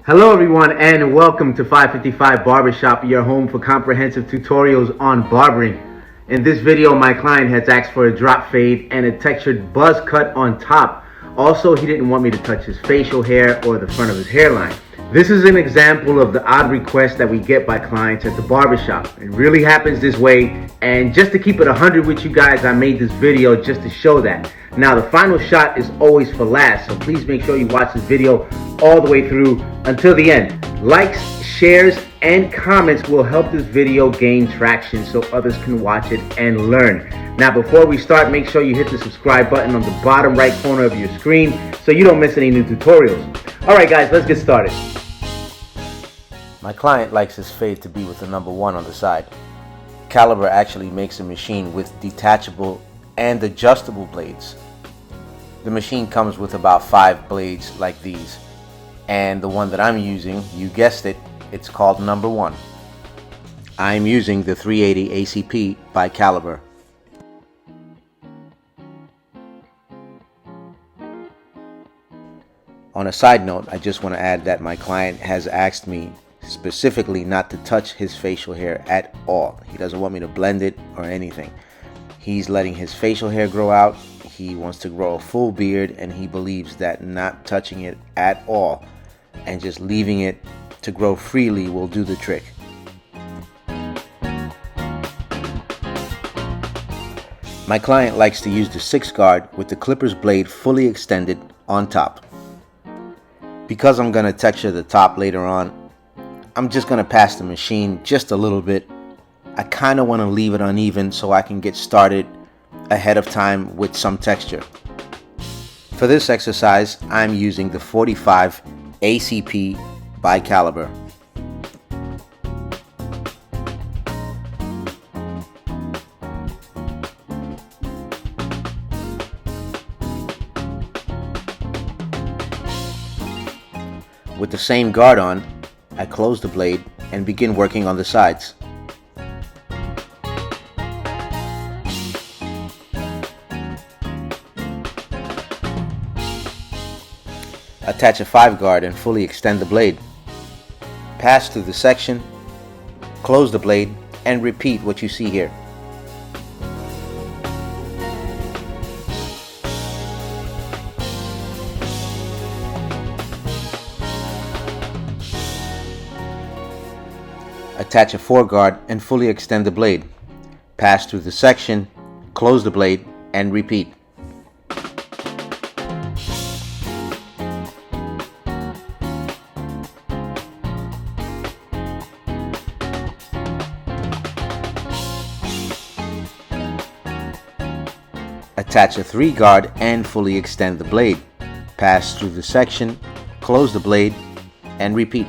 Hello everyone and welcome to 555 Barbershop, your home for comprehensive tutorials on barbering. In this video, my client has asked for a drop fade and a textured buzz cut on top. Also, he didn't want me to touch his facial hair or the front of his hairline. This is an example of the odd requests that we get by clients at the barbershop. It really happens this way, and just to keep it 100 with you guys, I made this video just to show that. Now, the final shot is always for last, so please make sure you watch this video all the way through until the end. Likes, shares, and comments will help this video gain traction so others can watch it and learn. Now, before we start, make sure you hit the subscribe button on the bottom right corner of your screen so you don't miss any new tutorials. Alright guys, let's get started. My client likes his fade to be with the number 1 on the side. Caliber actually makes a machine with detachable and adjustable blades. The machine comes with about 5 blades like these, and the one that I'm using, you guessed it, it's called number 1. I'm using the 380 ACP by Caliber. On a side note, I just want to add that my client has asked me specifically not to touch his facial hair at all. He doesn't want me to blend it or anything. He's letting his facial hair grow out. He wants to grow a full beard, and he believes that not touching it at all and just leaving it to grow freely will do the trick. My client likes to use the 6 guard with the clippers blade fully extended on top. Because I'm going to texture the top later on, I'm just going to pass the machine just a little bit. I kind of want to leave it uneven so I can get started ahead of time with some texture. For this exercise, I'm using the 45 ACP by Caliber. With the same guard on, I close the blade and begin working on the sides. Attach a 5 guard and fully extend the blade. Pass through the section, close the blade, and repeat what you see here. Attach a 4 guard and fully extend the blade. Pass through the section, close the blade, and repeat. Attach a 3 guard and fully extend the blade. Pass through the section, close the blade, and repeat.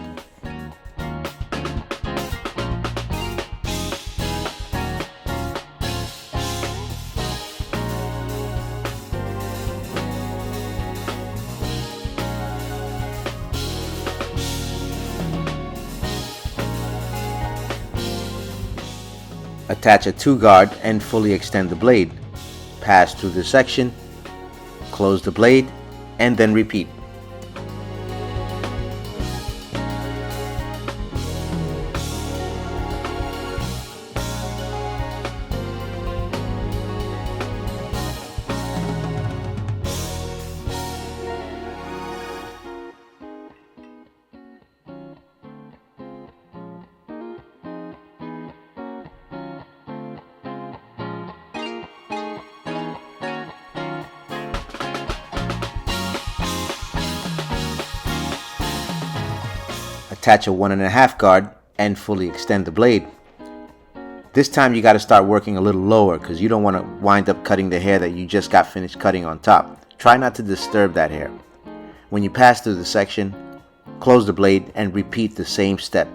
Attach a 2 guard and fully extend the blade. Pass through the section, close the blade, and then repeat. Attach a 1.5 guard and fully extend the blade. This time you got to start working a little lower because you don't want to wind up cutting the hair that you just got finished cutting on top. Try not to disturb that hair. When you pass through the section, close the blade and repeat the same step.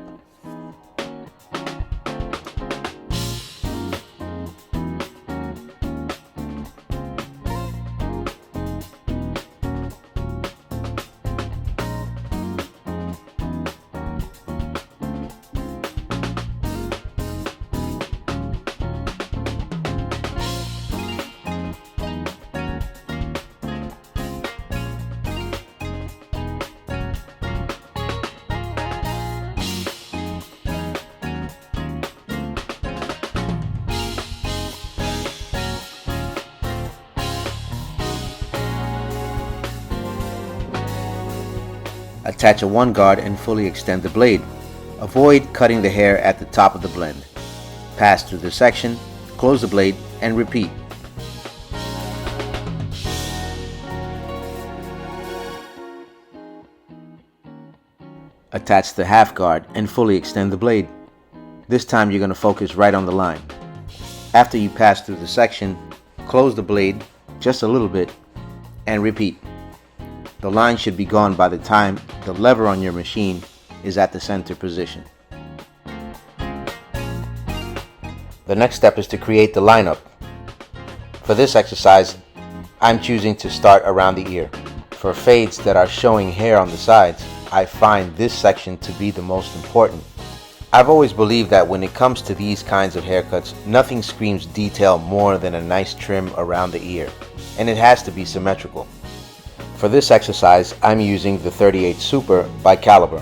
Attach a 1 guard and fully extend the blade. Avoid cutting the hair at the top of the blend. Pass through the section, close the blade, and repeat. Attach the half guard and fully extend the blade. This time you're going to focus right on the line. After you pass through the section, close the blade just a little bit and repeat. The line should be gone by the time the lever on your machine is at the center position. The next step is to create the lineup. For this exercise, I'm choosing to start around the ear. For fades that are showing hair on the sides, I find this section to be the most important. I've always believed that when it comes to these kinds of haircuts, nothing screams detail more than a nice trim around the ear, and it has to be symmetrical. For this exercise, I'm using the 38 Super by Caliber.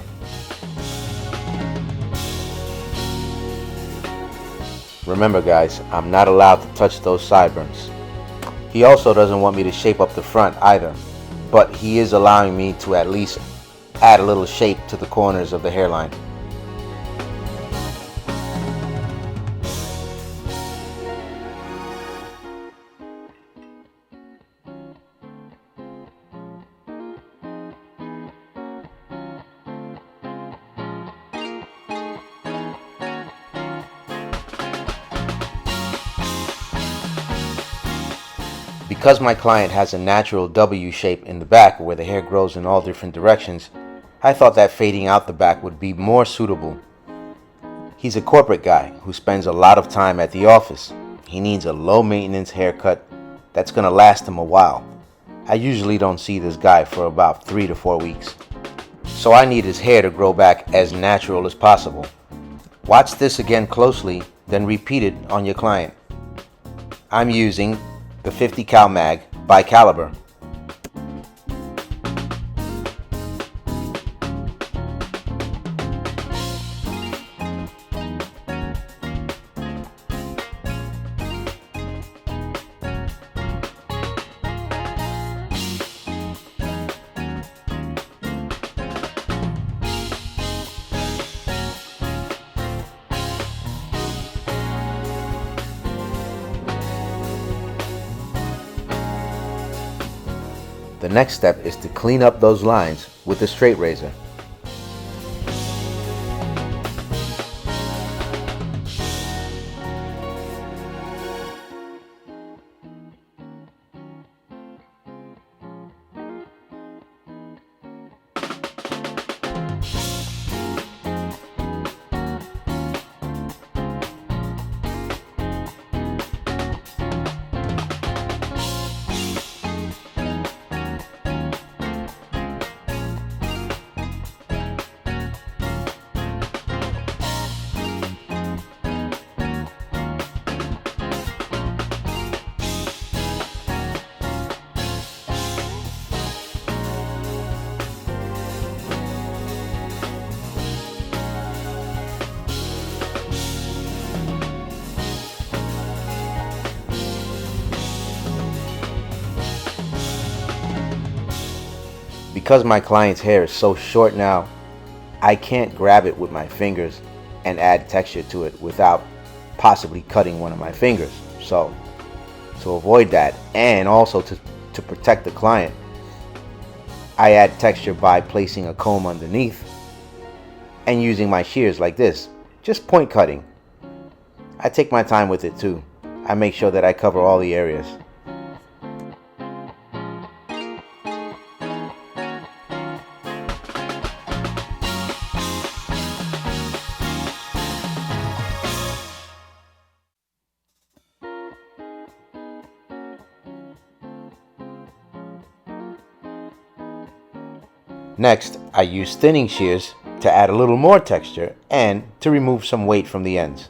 Remember guys, I'm not allowed to touch those sideburns. He also doesn't want me to shape up the front either, but he is allowing me to at least add a little shape to the corners of the hairline. Because my client has a natural W shape in the back where the hair grows in all different directions, I thought that fading out the back would be more suitable. He's a corporate guy who spends a lot of time at the office. He needs a low maintenance haircut that's going to last him a while. I usually don't see this guy for about 3 to 4 weeks. So I need his hair to grow back as natural as possible. Watch this again closely, then repeat it on your client. I'm using the 50 Cal Mag by Caliber. The next step is to clean up those lines with a straight razor. Because my client's hair is so short now, I can't grab it with my fingers and add texture to it without possibly cutting one of my fingers. So to avoid that, and also to protect the client, I add texture by placing a comb underneath and using my shears like this, just point cutting. I take my time with it too. I make sure that I cover all the areas. Next, I use thinning shears to add a little more texture and to remove some weight from the ends.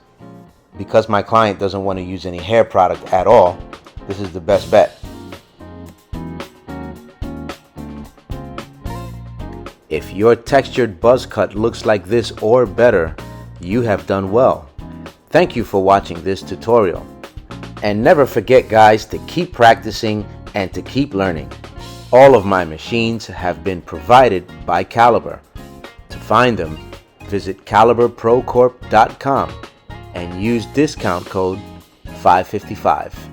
Because my client doesn't want to use any hair product at all, this is the best bet. If your textured buzz cut looks like this or better, you have done well. Thank you for watching this tutorial. And never forget guys to keep practicing and to keep learning. All of my machines have been provided by Caliber. To find them, visit caliberprocorp.com and use discount code 555.